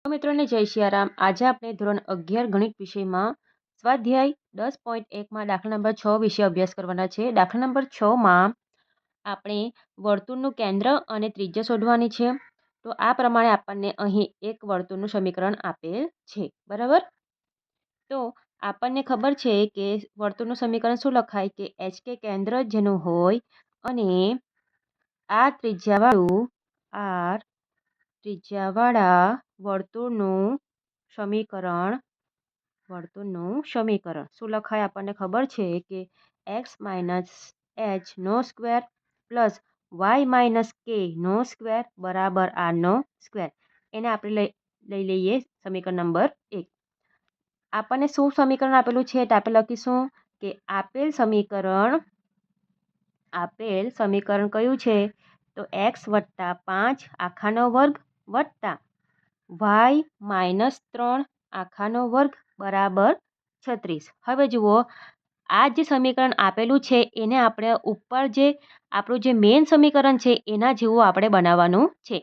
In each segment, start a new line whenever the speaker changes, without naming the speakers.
મિત્રોને જય સિયારામ। આજે આપણે ધોરણ 11 ગણિત વિષયમાં સ્વાધ્યાય 10.1માં દાખલા નંબર 6 વિશે અભ્યાસ કરવાના છે। દાખલા નંબર 6માં આપણે વર્તુળનું કેન્દ્ર અને ત્રિજ્યા શોધવાની છે। તો આ પ્રમાણે આપણને અહીં એક વર્તુળનું સમીકરણ આપેલ છે, બરાબર। તો આપણને ખબર છે કે વર્તુળનું સમીકરણ શું લખાય કે એચ કે કેન્દ્ર જેનું હોય અને આ ત્રિજ્યાવાળા વર્તુળનું સમીકરણ શું લખાય આપણને ખબર છે કે x - h નો સ્ક્વેર પ્લસ y - k નો સ્ક્વેર બરાબર r નો સ્ક્વેર। એને આપણે લઈ લઈએ સમીકરણ નંબર 1। આપણને શું સમીકરણ આપેલું છે તો આપણે લખીશું કે આપેલ સમીકરણ કયું છે તો x વત્તા 5 આખાનો વર્ગ વત્તા y - 3 આખાનો વર્ગ બરાબર 36। હવે જુઓ, આ જે સમીકરણ આપેલું છે એને આપણે ઉપર જે આપણું જે મેઇન સમીકરણ છે એના જેવું આપણે બનાવવાનું છે।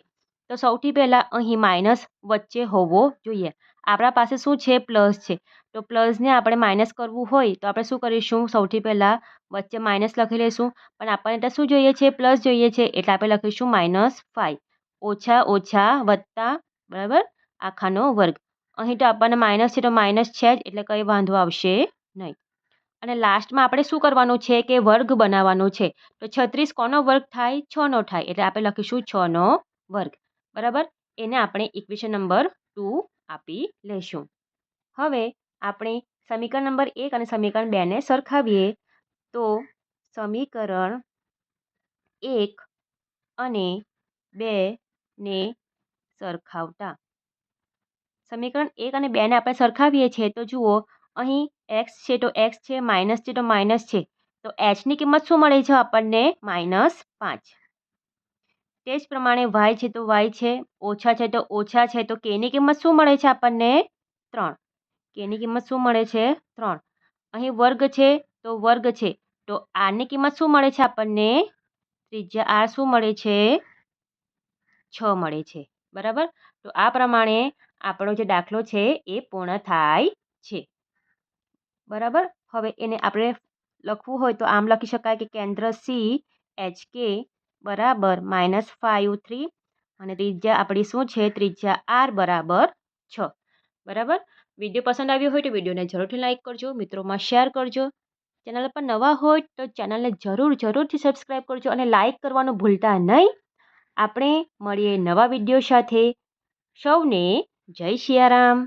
તો સૌથી પહેલાં અહીં માઇનસ વચ્ચે હોવો જોઈએ। આપણા પાસે શું છે પ્લસ છે, તો પ્લસને આપણે માઇનસ કરવું હોય તો આપણે શું કરીશું, સૌથી પહેલાં વચ્ચે માઇનસ લખી લઈશું। પણ આપણને ત્યાં શું જોઈએ છે, પ્લસ જોઈએ છે, એટલે આપણે લખીશું -5 ઓછા ઓછા વત્તા બરાબર આખાનો વર્ગ। અહીં તો આપણને માઇનસ છે તો માઇનસ છે જ, એટલે કંઈ વાંધો આવશે નહીં। અને લાસ્ટમાં આપણે શું કરવાનું છે કે વર્ગ બનાવવાનો છે। તો 36 કોનો વર્ગ થાય, 6નો થાય, એટલે આપણે લખીશું 6નો વર્ગ, બરાબર। એને આપણે ઇક્વેશન નંબર 2 આપી લઈશું। હવે આપણે સમીકરણ નંબર 1 અને સમીકરણ 2ને સરખાવીએ તો સમીકરણ 1 અને 2 ને સરખાવતા સમીકરણ 1 અને 2ને આપણે સરખાવીએ છીએ તો જુઓ, અહીં x છે તો x છે, માઇનસ છે તો માઇનસ છે, તો hની કિંમત શું મળે છે આપણને -5। તે જ પ્રમાણે y છે તો y છે, ઓછા છે તો ઓછા છે, તો kની કિંમત શું મળે છે આપણને 3। kની કિંમત શું મળે છે 3। અહીં વર્ગ છે તો વર્ગ છે, તો rની કિંમત શું મળે છે આપણને, ત્રિજ્યા r શું મળે છે 6 મળે છે, બરાબર। તો આ પ્રમાણે આપણો જે દાખલો છે એ પૂર્ણ થાય છે, બરાબર। હવે એને આપણે લખવું હોય તો આમ લખી શકાય કે કેન્દ્ર C HK બરાબર -5 3 અને ત્રિજ્યા આપણી શું છે, ત્રિજ્યા r બરાબર 6, બરાબર। વિડીયો પસંદ આવ્યો હોય તો વિડીયોને જરૂરથી લાઇક કરજો, મિત્રોમાં શેર કરજો। ચેનલ પર નવા હોય તો ચેનલને જરૂરથી સબસ્ક્રાઈબ કરજો અને લાઇક કરવાનું ભૂલતા નહીં। આપણે મળીએ નવા વિડીયો સાથે। સૌને જય સિયારામ।